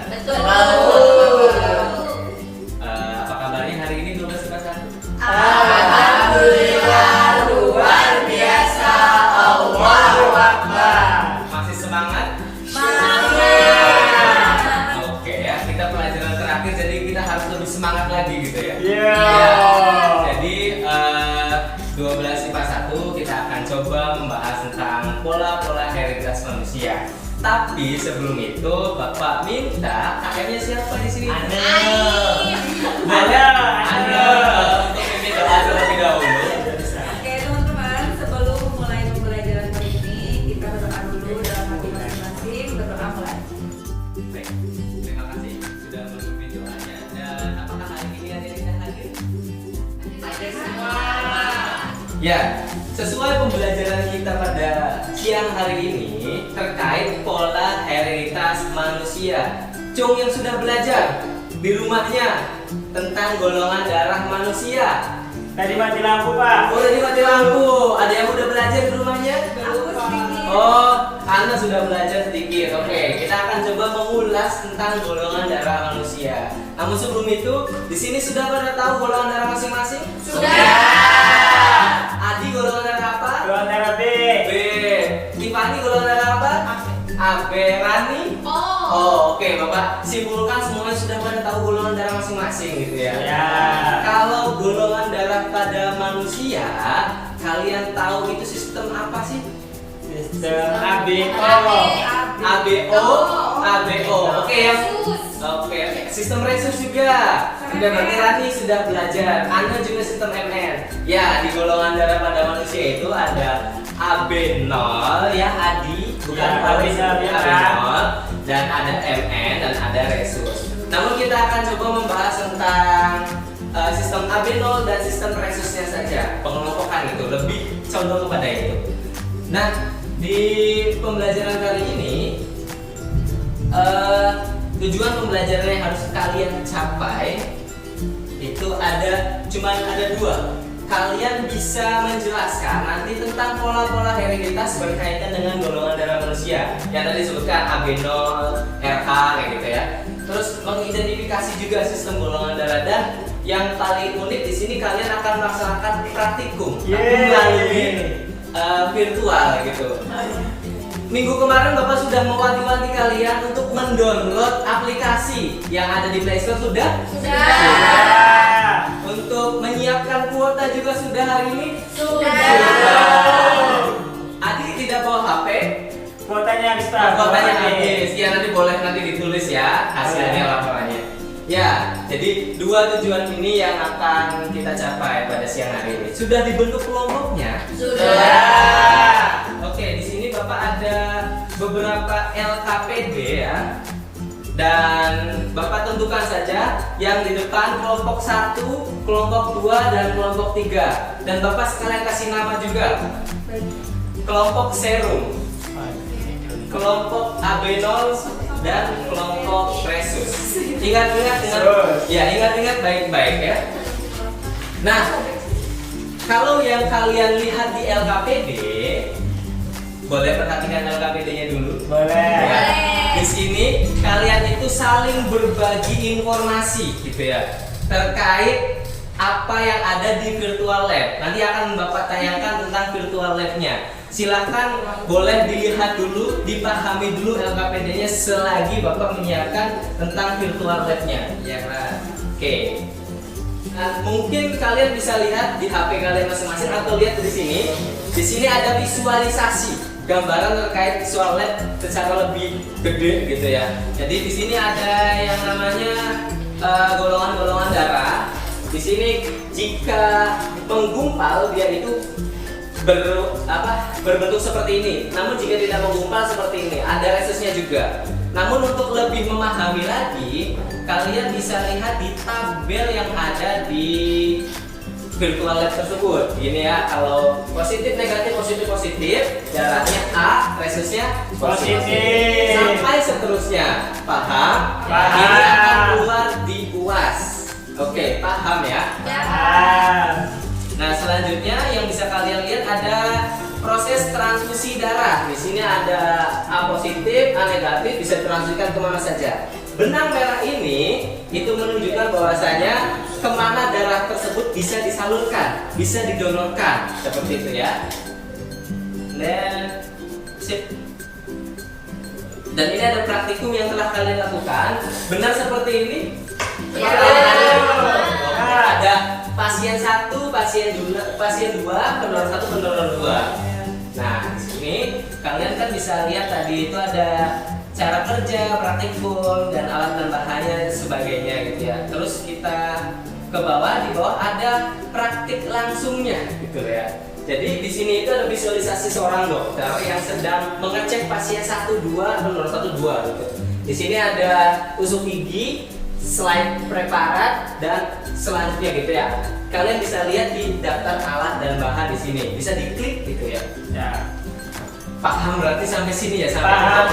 Betul. Apa kabarnya hari ini 12/1? Alhamdulillah luar biasa. Allahu Akbar. Masih semangat? Semangat. Oke ya, kita pelajaran terakhir jadi kita harus lebih semangat lagi gitu ya. Iya. Jadi 12 IPA 1 kita akan coba membahas tentang pola-pola hereditas manusia. Tapi sebelum itu Bapak minta kakaknya siapa di sini? Ada. Untuk mimpin doa terlebih dahulu. Oke teman-teman, sebelum mulai pembelajaran kali ini kita berdoa dulu dalam hati masing-masing. Berdoa mulai. Baik, terima kasih sudah memimpin doanya. Dan apakah hari ini ada yang tidak hadir? Ada semua. Ya, sesuai pembelajaran kita pada siang hari ini terkait pola hereditas manusia. Cung yang sudah belajar di rumahnya tentang golongan darah manusia. Tadi mati lampu, Pak. Udah dimati lampu. Ada yang udah belajar di rumahnya? Aku sedikit. Oh, Anda sudah belajar sedikit. Oke, kita akan coba mengulas tentang golongan darah manusia. Namun sebelum itu, di sini sudah pada tahu golongan darah masing-masing? Sudah. Adi golongan darah apa? Golongan darah B. B. Tiffany golongan darah apa? AB. Rani? Oh. Oke, Bapak simpulkan semuanya sudah pada tahu golongan darah masing-masing gitu ya. Ya. Kalau golongan darah pada manusia, kalian tahu itu sistem apa sih? Sistem ABO. ABO, ABO. Oke ya. Yesus. Oke, sistem resus juga. Sudah berarti Rani sudah belajar. Anda juga sistem MN. Ya, di golongan darah pada manusia itu ada AB0 ya Adi, bukan Ya, AB0 ya, AB0 dan ada MN dan ada resus. Namun kita akan coba membahas tentang sistem AB0 dan sistem resusnya saja, pengelompokan itu lebih condong kepada itu. Nah, di pembelajaran kali ini tujuan pembelajaran yang harus kalian capai itu cuman ada dua. Kalian bisa menjelaskan nanti tentang pola-pola hereditas berkaitan dengan golongan darah manusia yang tadi disebutkan AB0, RH kayak gitu ya. Terus mengidentifikasi juga sistem golongan darah dan yang paling unik di sini kalian akan melaksanakan praktikum melalui virtual gitu. Minggu kemarin Bapak sudah mewanti-wanti kalian untuk mendownload aplikasi yang ada di Play Store sudah? Sudah. Untuk menyiapkan kuota juga sudah hari ini? Sudah. Adi tidak bawa HP? Kuotanya habis, Pak. Kuotanya habis. Ya nanti boleh nanti ditulis ya hasilnya laporannya. Ya, jadi dua tujuan ini yang akan kita capai pada siang hari ini. Sudah dibentuk kelompoknya? Sudah. Oke, di sini Bapak ada beberapa LKPD ya. Dan Bapak tentukan saja yang di depan kelompok 1, kelompok 2 dan kelompok 3. Dan Bapak sekalian kasih nama juga. Kelompok serum, kelompok AB0 dan kelompok resus. Ingat-ingat ingat-ingat baik-baik ya. Nah, kalau yang kalian lihat di LKPD, boleh perhatikan LKPD-nya dulu. Boleh. Ya. Di sini kalian itu saling berbagi informasi gitu ya terkait apa yang ada di virtual lab. Nanti akan Bapak tayangkan tentang virtual lab-nya. Silahkan boleh dilihat dulu, dipahami dulu LKPD-nya selagi Bapak menyiapkan tentang virtual lab-nya. Ya kan? Oke. Nah, mungkin kalian bisa lihat di HP kalian masing-masing atau lihat di sini. Di sini ada visualisasi gambaran terkait visual lab secara lebih gede gitu ya. Jadi di sini ada yang namanya golongan-golongan darah. Di sini jika menggumpal dia itu berbentuk seperti ini. Namun jika tidak menggumpal seperti ini, ada resusnya juga. Namun untuk lebih memahami lagi, kalian bisa lihat di tabel yang ada di virtual lab tersebut. Ini ya, kalau positif, negatif, positif, positif, darahnya A, resusnya Positif. sampai seterusnya. Paham? Paham. Ini akan keluar di UAS. Oke, paham ya? Nah, selanjutnya yang bisa kalian lihat ada proses transfusi darah. Di sini ada A positif, A negatif, bisa ditransfusikan kemana saja. benang merah ini itu menunjukkan bahwasanya kemana darah tersebut bisa disalurkan, bisa didonorkan, seperti itu ya. Dan sip. Dan ini ada praktikum yang telah kalian lakukan. Benar seperti ini? Ya. Ada pasien 1, pasien 2, pendonor 1, pendonor 2. Nah, di sini kalian kan bisa lihat tadi itu ada cara kerja, praktikum, dan alat dan bahannya sebagainya gitu ya. Terus kita ke bawah, di bawah ada praktik langsungnya gitu ya. Jadi di sini itu ada visualisasi seorang dokter yang sedang mengecek pasien 1, 2, pendonor 1, 2 gitu. Di sini ada tusuk gigi, slide preparat, dan selanjutnya gitu ya. Kalian bisa lihat di daftar alat dan bahan di sini. Bisa diklik gitu ya. Ya. Paham berarti sampai sini ya, sampai Paham.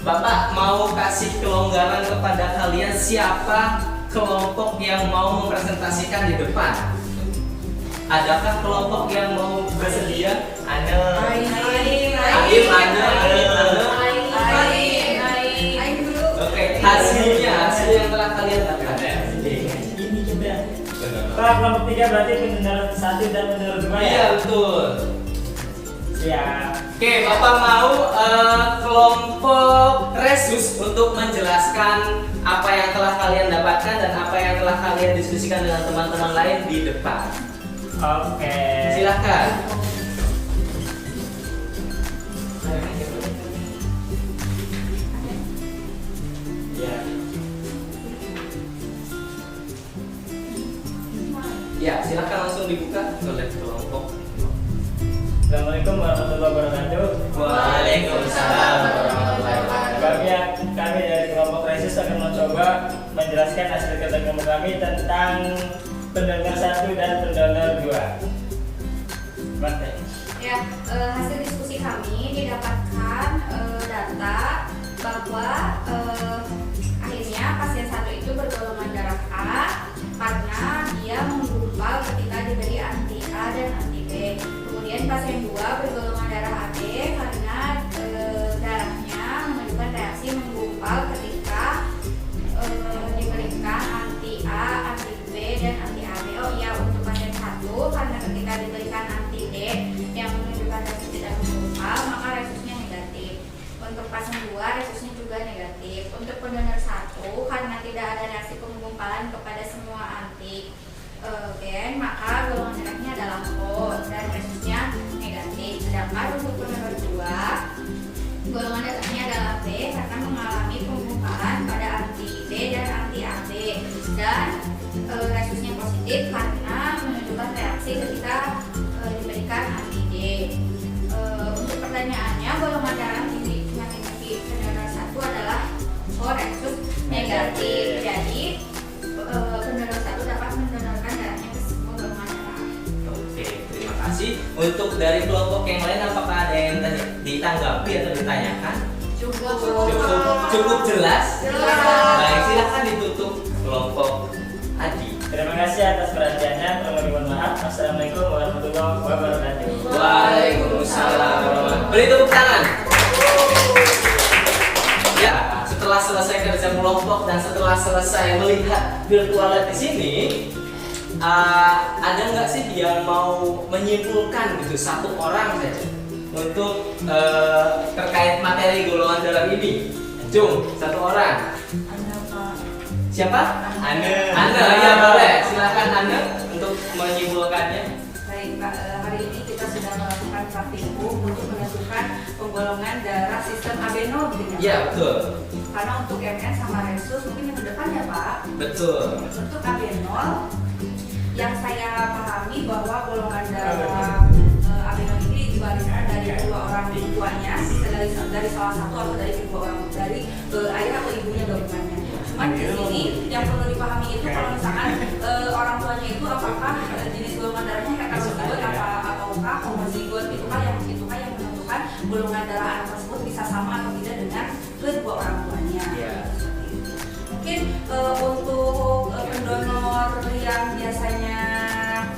Bapak mau kasih kelonggaran kepada kalian siapa kelompok yang mau mempresentasikan di depan. Adakah kelompok yang mau bersedia? Ada. Aim, Oke, hasil yang telah kalian dapatkan. Ini coba. Pak, kelompok 3 berarti pendonor 1 dan pendonor 2 ya? Iya, betul. Siap. Oke, Bapak mau kelompok resus untuk menjelaskan apa yang telah kalian dapatkan dan apa yang telah kalian diskusikan dengan teman-teman lain di depan. Oke. Silakan. Ya. Ya, silakan langsung dibuka oleh kelompok. Assalamualaikum warahmatullahi wabarakatuh. Waalaikumsalam warahmatullahi wabarakatuh. Kami dari kelompok Resus akan mencoba menjelaskan hasil ketemu kami tentang pendonor 1 dan pendonor 2. Mantap. Ya, hasil diskusi kami didapatkan data bahwa akhirnya pasien 1 itu bergolongan darah A karena dia menggumpal ketika diberi anti A dan anti B. Kemudian pasien 2 bergolongan darah AB karena darahnya menunjukkan reaksi menggumpal ketika diberikan anti A, anti B, dan anti AB. Oh iya, untuk pasien 1 karena ketika diberikan anti D yang menunjukkan reaksi tidak menggumpal, maka resusnya negatif. Untuk pasien 2 resusnya juga negatif. Untuk pendonor 1 karena tidak ada reaksi penggumpalan kepada semua anti gen, maka golongan darahnya adalah O dan resusnya negatif. Sedangkan untuk pendonor 2 golongan darahnya adalah B karena mengalami penggumpalan pada anti B dan anti AB, dan resusnya positif karena menunjukkan reaksi ketika diberikan anti D. Untuk pertanyaannya, golongan darah yang dimiliki pendonor 1 adalah O resus negatif. Jadi pendonor 1 dapat mendonorkan darahnya ke semua golongan darah. Oke, terima kasih. Untuk dari kelompok yang lain, apakah ada yang ditanggapi atau ditanyakan? Cukup jelas? Baik, silakan ditutup kelompok Adi. Terima kasih atas perhatiannya. Mohon maaf. Assalamualaikum warahmatullahi wabarakatuh. Waalaikumsalam. Beri tepuk tangan. Ya, setelah selesai kerja kelompok dan setelah selesai melihat virtual lab di sini, ada nggak sih yang mau menyimpulkan gitu satu orang saja untuk terkait materi golongan darah ini? Cung, satu orang. Anda Pak. Siapa? Anda, ya boleh. Silakan Anda untuk menyimpulkannya. Baik Pak, hari ini kita sudah melakukan praktikum untuk menentukan penggolongan darah sistem AB0 gitu Iya, betul. Karena untuk MN sama resus mungkin yang ke depan ya Pak. Betul. Untuk AB0 yang saya pahami bahwa golongan darah AB0 ini diwariskan dari kedua orang tuanya, dari salah satu atau dari kedua orang, dari ayah atau ibunya gabungannya. Cuman di sini yang perlu dipahami itu kalau misalkan orang tuanya itu apakah jenis golongan darahnya heterozigot ataukah homozigot, itu kan yang menentukan golongan darah anak tersebut bisa sama atau tidak dengan kedua orang tuanya. Yeah. Mungkin untuk pendonor yang biasanya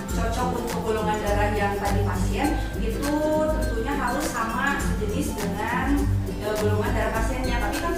cocok untuk golongan darah yang tadi pasien itu tentunya harus sama sejenis dengan golongan darah pasiennya. Tapi kan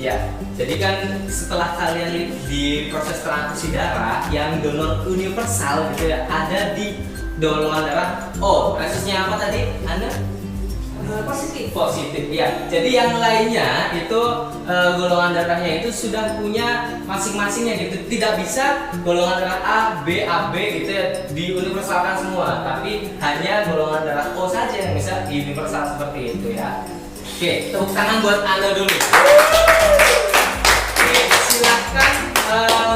Ya, jadi kan setelah kalian lihat di proses transfusi darah yang donor universal gitu ya, ada di golongan darah O. Resusnya apa tadi? Anda? Positif. Positif ya. Jadi yang lainnya itu golongan darahnya itu sudah punya masing-masingnya gitu. Tidak bisa golongan darah A, B, AB gitu ya diuniversalkan semua, tapi hanya golongan darah O saja yang bisa diuniversal seperti itu ya. Oke, tepuk tangan buat Anda dulu. Oke, silahkan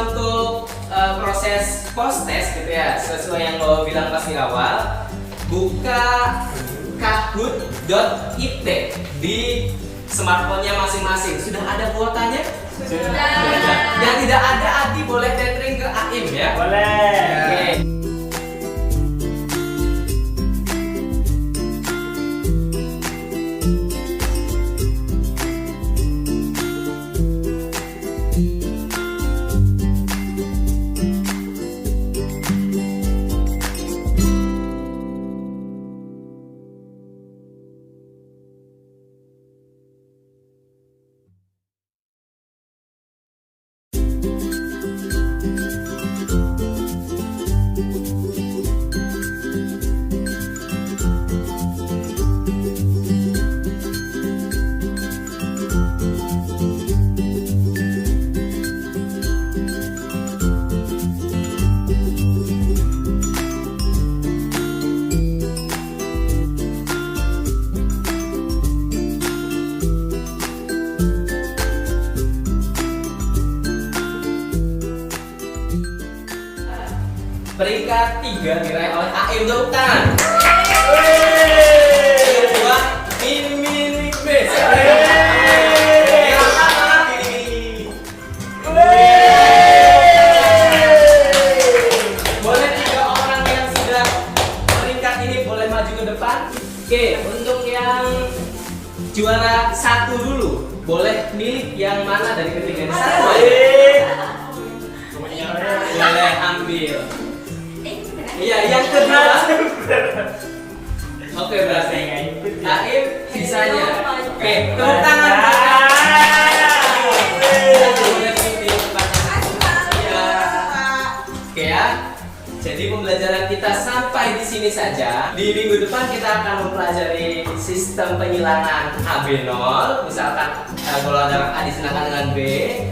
untuk proses post test gitu ya, sesuai yang lo bilang pas di awal. Buka kahoot.it di smartphone-nya masing-masing. Sudah ada kuotanya? Sudah. Yang tidak ada, Adi boleh tethering ke Aim ya. Boleh. Oke. Peringkat 3 diraih oleh Aim, tepuk tangan. Kedua, ini milik Bes. Boleh 3 orang yang sudah peringkat ini boleh maju ke depan. Oke, untuk yang juara 1 dulu, boleh milih yang mana dari ketiga ini? Satu aja. Boleh ambil. Iya, yang kedua. Oke, berarti Aim sisanya. Oke, tepuk tangan. Oke ya. Jadi pembelajaran kita sampai di sini saja. Di minggu depan kita akan mempelajari sistem penyilangan AB0. Misalkan golongan darah A disilangan dengan B,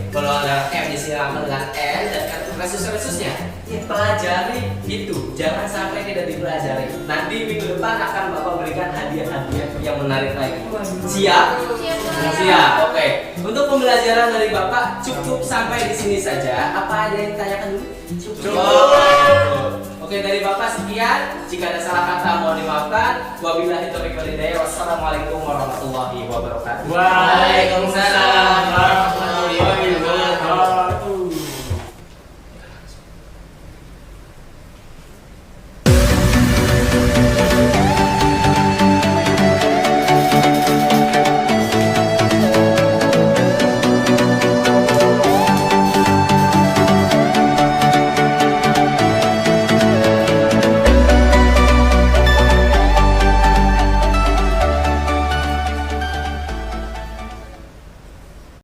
golongan darah M disilangan dengan N, dan resus-resusnya. Pelajari itu, jangan sampai tidak dipelajari. Nanti minggu depan akan Bapak berikan hadiah-hadiah yang menarik lagi. Siap? Siap. Oke. Untuk pembelajaran dari Bapak cukup sampai di sini saja. Apa ada yang ditanyakan dulu? Cukup. Oke, dari Bapak sekian. Jika ada salah kata mohon dimaafkan. Wabillahi taufiq wal hidayah. Wassalamualaikum warahmatullahi wabarakatuh. Waalaikumsalam warahmatullahi wabarakatuh.